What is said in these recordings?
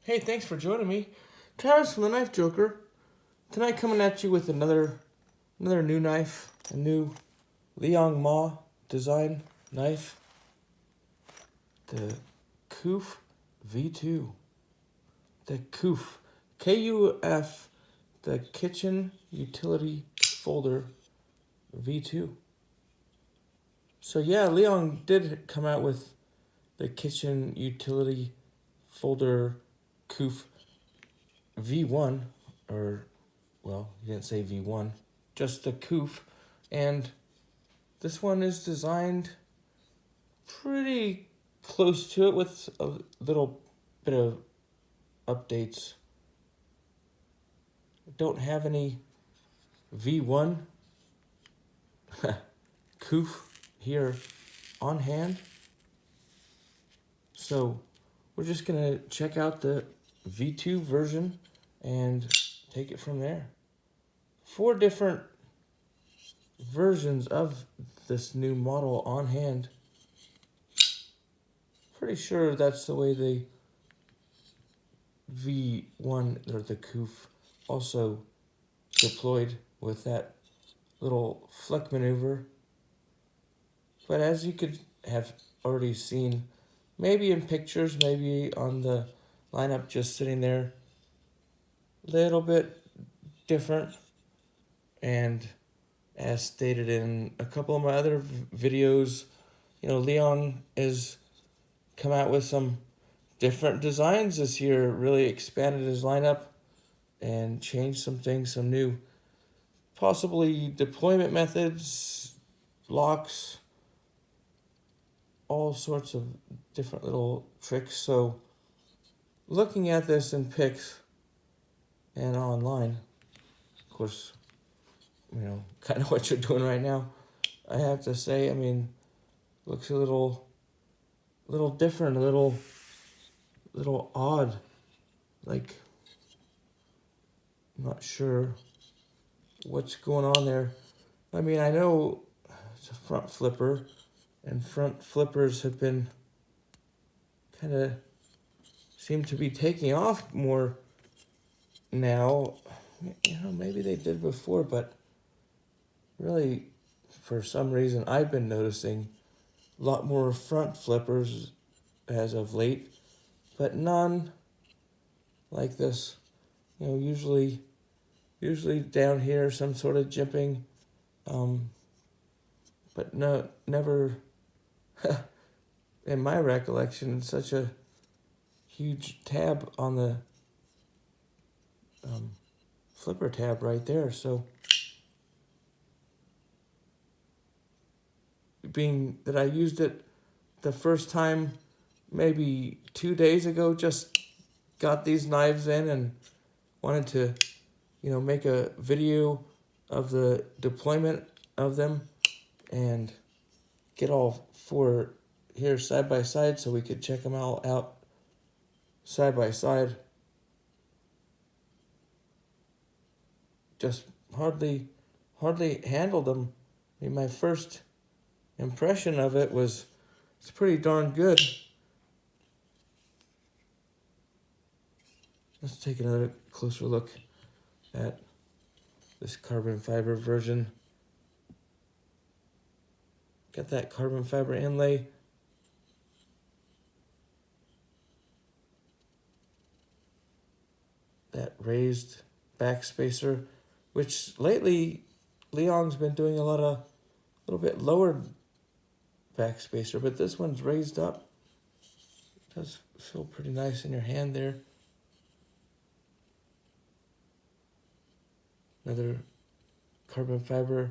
Hey, thanks for joining me. Travis from the Knife Joker. Tonight coming at you with another new knife, a new Liong Mah design knife, the KUF V2. The KUF, KUF, the Kitchen Utility Folder V2. So yeah, Liong did come out with the Kitchen Utility Folder KUF V1, or well, he didn't say V1, just the KUF. And this one is designed pretty close to it with a little bit of updates. Don't have any V1 KUF here on hand. So we're just going to check out the V2 version and take it from there. 4 different versions of this new model on hand. Pretty sure that's the way the V1 or the KUF also deployed with that little fleck maneuver. But as you could have already seen, maybe in pictures, maybe on the lineup just sitting there, a little bit different. And as stated in a couple of my other videos, Liong has come out with some different designs this year, really expanded his lineup and changed some things, some new possibly deployment methods, locks, all sorts of different little tricks. So looking at this in pics and online, of course, kind of what you're doing right now, I have to say, looks a little different, a little odd. Like, I'm not sure what's going on there. I know it's a front flipper, and front flippers have been kind of seem to be taking off more now. Maybe they did before, but really, for some reason, I've been noticing a lot more front flippers as of late, but none like this. Usually down here, some sort of jimping, but never, in my recollection, such a huge tab on the flipper tab right there. So being that I used it the first time maybe 2 days ago, just got these knives in and wanted to make a video of the deployment of them and get all 4 here side by side so we could check them all out side by side. Just hardly handled them. My first impression of it was it's pretty darn good. Let's take another closer look at this carbon fiber version. Got that carbon fiber inlay. That raised back spacer, which lately Liong's been doing a little bit lower back spacer, but this one's raised up. It does feel pretty nice in your hand there. Another carbon fiber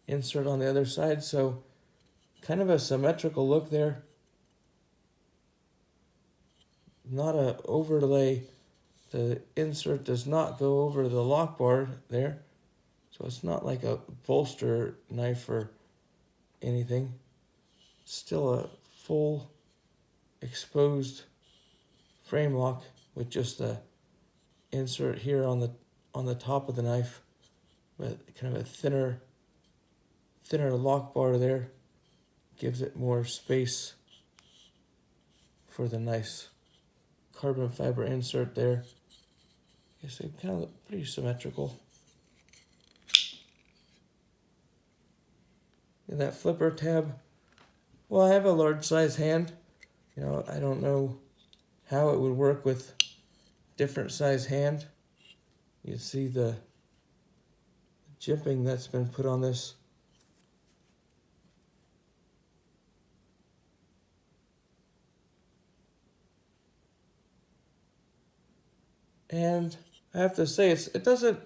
insert on the other side, so kind of a symmetrical look there. Not a overlay. The insert does not go over the lock bar there, so it's not like a bolster knife or anything. Still a full exposed frame lock with just the insert here on the top of the knife, with kind of a thinner lock bar there. Gives it more space for the nice carbon fiber insert there. I guess they kind of look pretty symmetrical. And that flipper tab, well, I have a large size hand. You know, I don't know how it would work with different size hand. You see the jimping that's been put on this. And I have to say, it doesn't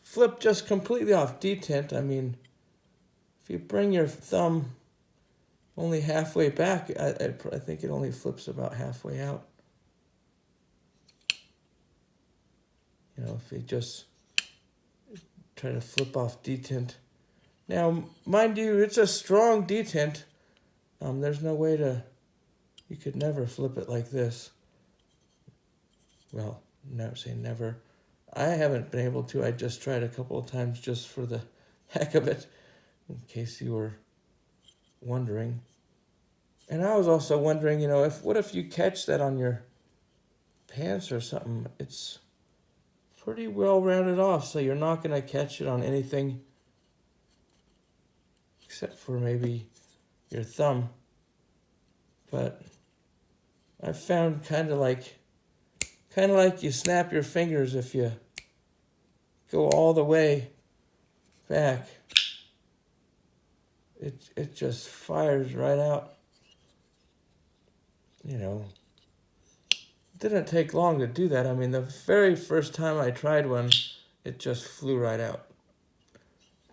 flip just completely off detent. I mean, if you bring your thumb only halfway back, I think it only flips about halfway out. You know, if you just try to flip off detent. Now, mind you, it's a strong detent. There's no way you could never flip it like this. Well, never say never. I haven't been able to. I just tried a couple of times just for the heck of it, in case you were wondering. And I was also wondering, you know, what if you catch that on your pants or something? It's pretty well rounded off, so you're not going to catch it on anything except for maybe your thumb. But I found kind of like you snap your fingers if you go all the way back. It just fires right out. You know, it didn't take long to do that. I mean, the very first time I tried one, it just flew right out.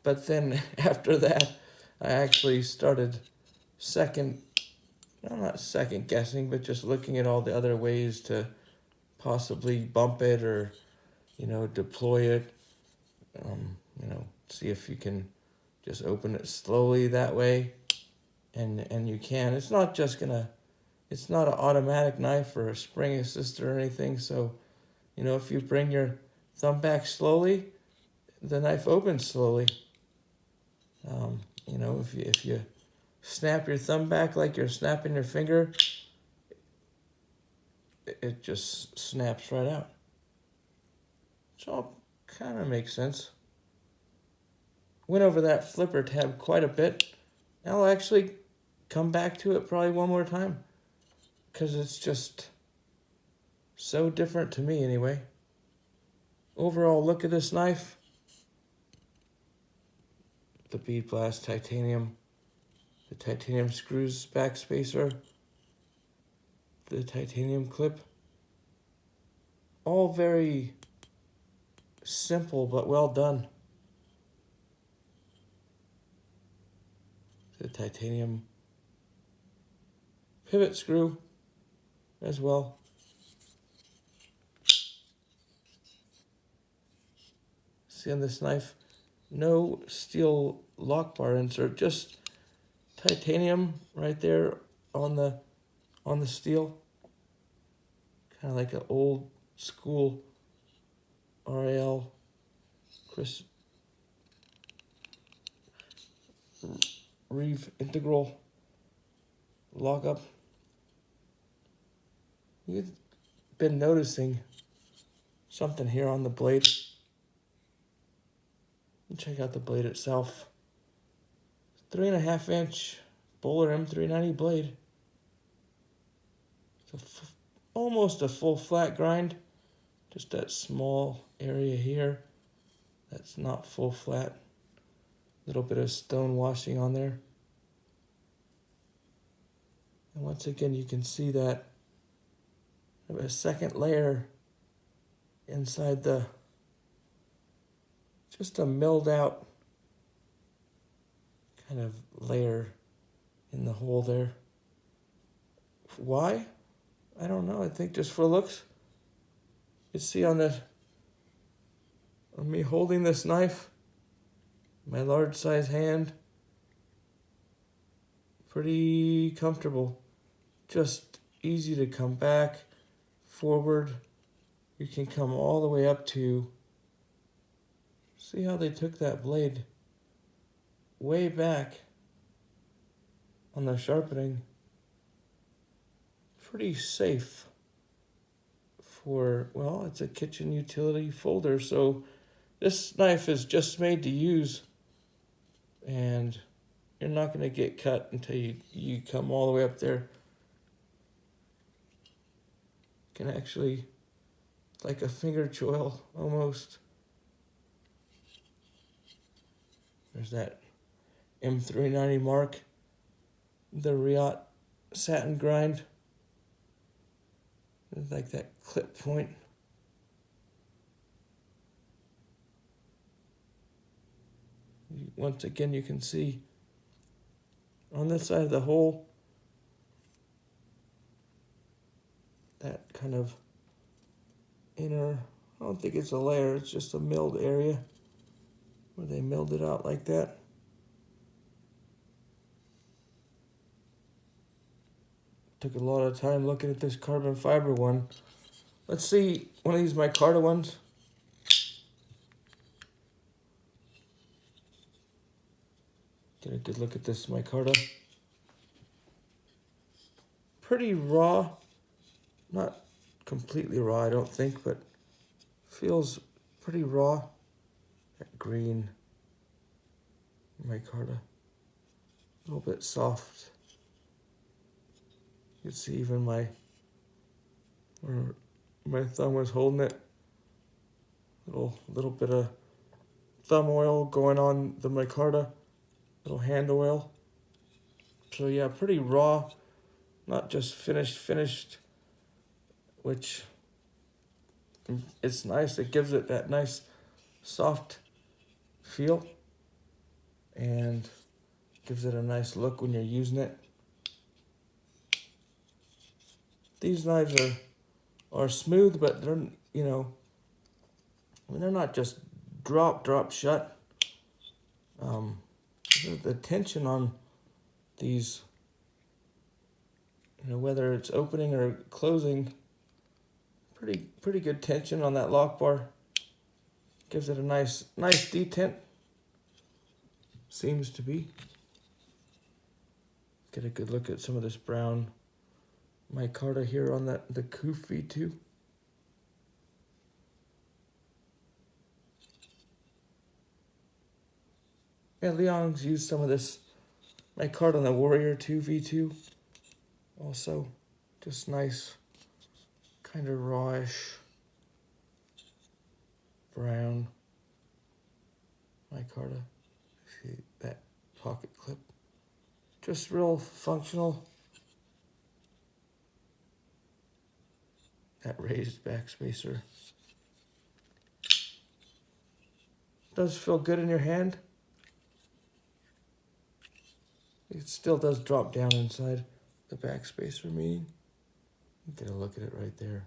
But then after that, I actually started not second guessing, but just looking at all the other ways to possibly bump it or, you know, deploy it. You know, see if you can just open it slowly that way. And you can. It's not an automatic knife or a spring assist or anything. So, you know, if you bring your thumb back slowly, the knife opens slowly. You know, if you snap your thumb back like you're snapping your finger, it just snaps right out. Which all kind of makes sense. Went over that flipper tab quite a bit. I'll actually come back to it probably one more time, because it's just so different to me anyway. Overall look at this knife. The bead blast titanium, the titanium screws back spacer, the titanium clip. All very simple but well done. The titanium pivot screw as well. See on this knife, no steel lock bar insert, just titanium right there on the steel. Kind of like an old school RAL Reeve integral lockup. You've been noticing something here on the blade. Check out the blade itself. 3.5 inch Bowler M390 blade. It's almost a full flat grind. Just that small area here that's not full flat. Little bit of stone washing on there. And once again, you can see that a second layer inside just a milled out kind of layer in the hole there. Why? I don't know. I think just for looks. You see on me holding this knife, my large size hand, pretty comfortable. Just easy to come back, forward. You can come all the way up to, see how they took that blade way back on the sharpening. Pretty safe. for, well, it's a kitchen utility folder. So this knife is just made to use, and you're not going to get cut until you come all the way up there. Can actually, like a finger choil almost. There's that M390 mark, the Riot satin grind. It's like that clip point. Once again, you can see on this side of the hole, that kind of inner, I don't think it's a layer, it's just a milled area where they milled it out like that. Took a lot of time looking at this carbon fiber one. Let's see one of these micarta ones. Get a good look at this micarta. Pretty raw. Not completely raw, I don't think, but feels pretty raw. That green micarta. A little bit soft. You can see even where my thumb was holding it. Little bit of thumb oil going on the micarta. Little hand oil. So yeah, pretty raw. Not just finished, which it's nice. It gives it that nice soft feel and gives it a nice look when you're using it. These knives are smooth, but they're, you know, I mean, they're not just drop shut. The tension on these, you know, whether it's opening or closing, pretty good tension on that lock bar. Gives it a nice detent. Seems to be. Get a good look at some of this brown micarta here on the KUF V2. Yeah, Liong's used some of this micarta on the Warrior 2 V2. Also, just nice, kind of rawish brown micarta. See that pocket clip? Just real functional. That raised backspacer. Does feel good in your hand. It still does drop down inside the backspacer, meaning. Get a look at it right there.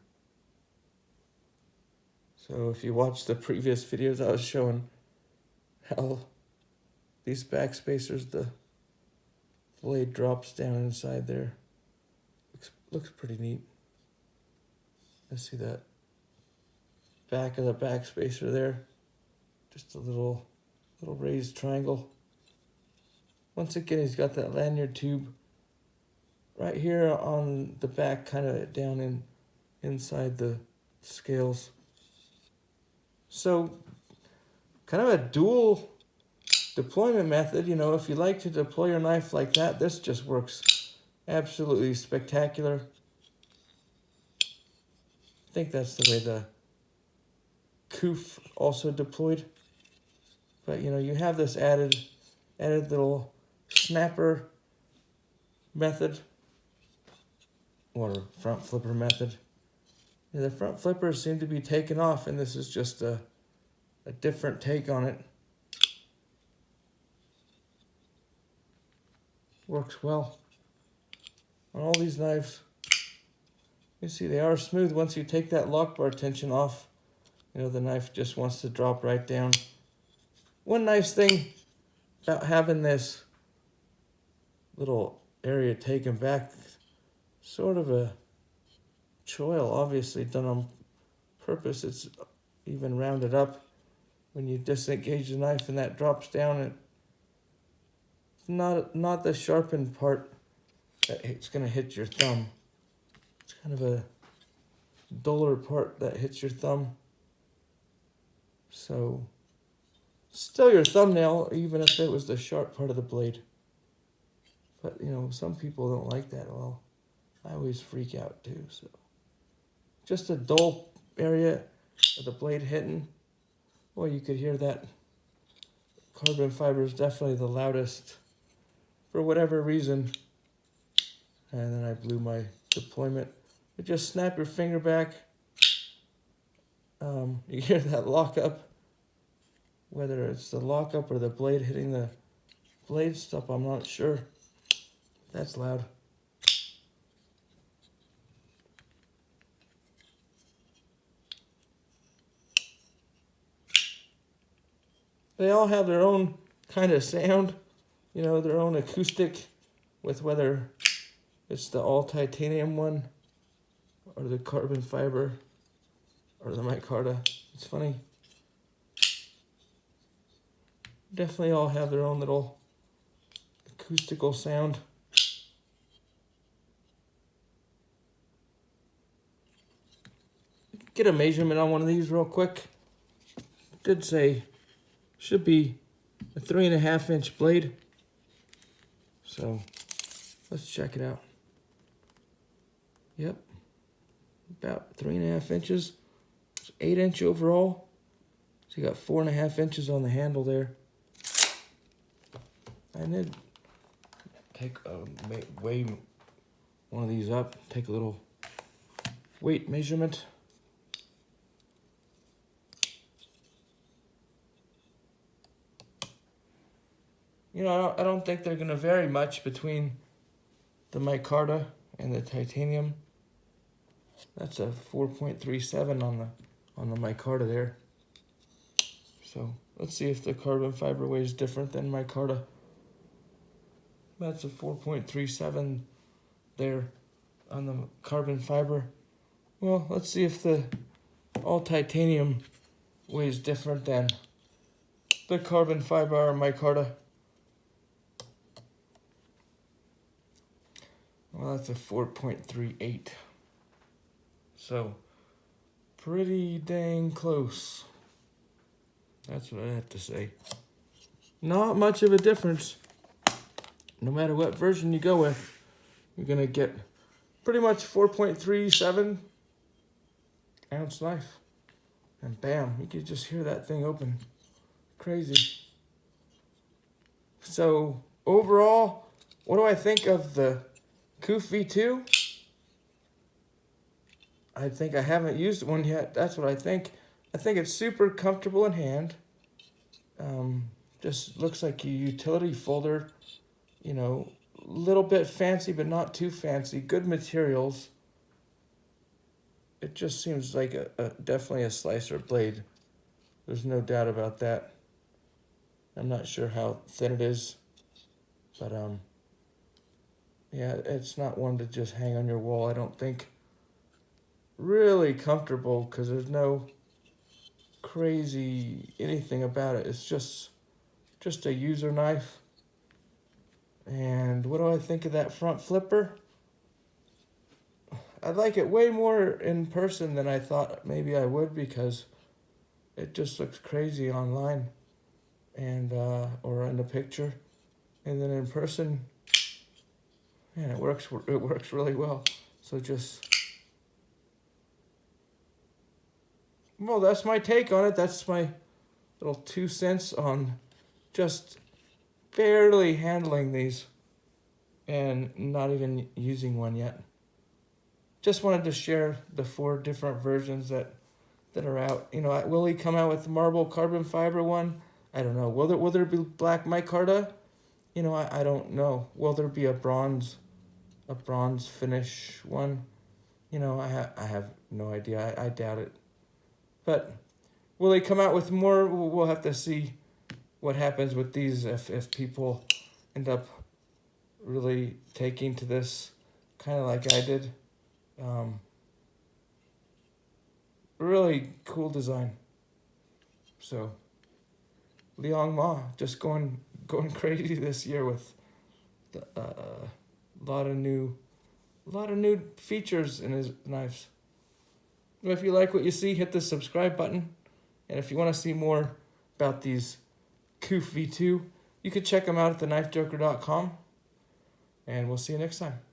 So if you watch the previous videos, I was showing how these backspacers, the blade drops down inside there. Looks pretty neat. Let's see that back of the backspacer there. Just a little raised triangle. Once again, he's got that lanyard tube right here on the back, kind of down inside the scales. So kind of a dual deployment method. You know, if you like to deploy your knife like that, this just works absolutely spectacular. I think that's the way the KUF also deployed. But you know, you have this added little snapper method or front flipper method. Yeah, the front flippers seem to be taken off, and this is just a different take on it. Works well on all these knives. You see, they are smooth. Once you take that lock bar tension off, you know, the knife just wants to drop right down. One nice thing about having this little area taken back, sort of a choil, obviously done on purpose. It's even rounded up. When you disengage the knife and that drops down, it's not the sharpened part that it's going to hit your thumb. It's kind of a duller part that hits your thumb. So, still your thumbnail, even if it was the sharp part of the blade. But, you know, some people don't like that. Well, I always freak out too, so. Just a dull area of the blade hitting. Well, you could hear that carbon fiber is definitely the loudest for whatever reason. And then I blew my deployment. You just snap your finger back. You hear that lockup. Whether it's the lockup or the blade hitting the blade stop, I'm not sure. That's loud. They all have their own kind of sound, you know, their own acoustic, with whether it's the all titanium one or the carbon fiber or the micarta. It's funny. Definitely all have their own little acoustical sound. Get a measurement on one of these real quick. Did say should be a 3.5 inch blade. So let's check it out. Yep, about 3.5 inches. It's 8 inch overall. So you got 4.5 inches on the handle there. I did take weigh one of these up. Take a little weight measurement. You know, I don't think they're going to vary much between the micarta and the titanium. That's a 4.37 on the micarta there. So let's see if the carbon fiber weighs different than micarta. That's a 4.37 there on the carbon fiber. Well, let's see if the all titanium weighs different than the carbon fiber or micarta. Well, that's a 4.38. So, pretty dang close. That's what I have to say. Not much of a difference. No matter what version you go with, you're going to get pretty much 4.37 ounce knife. And bam, you can just hear that thing open. Crazy. So, overall, what do I think of the KUF V2? I think I haven't used one yet. That's what I think. I think it's super comfortable in hand. Just looks like a utility folder. You know, a little bit fancy, but not too fancy. Good materials. It just seems like definitely a slicer blade. There's no doubt about that. I'm not sure how thin it is, but yeah, it's not one to just hang on your wall, I don't think. Really comfortable because there's no crazy anything about it. It's just a user knife. And what do I think of that front flipper? I like it way more in person than I thought maybe I would, because it just looks crazy online and or in the picture, and then in person, man, it works really well. So well, that's my take on it. That's my little 2 cents on just barely handling these and not even using one yet. Just wanted to share the 4 different versions that are out. You know, will he come out with the marble carbon fiber one? I don't know. Will there be black micarta? You know, I don't know. Will there be a bronze finish one? You know, I have no idea. I doubt it. But will they come out with more? We'll have to see what happens with these if people end up really taking to this kind of like I did. Really cool design. So Liong Mah just going crazy this year with a lot of new features in his knives. And if you like what you see, hit the subscribe button. And if you want to see more about these KUF V2, you could check them out at theknifejoker.com. And we'll see you next time.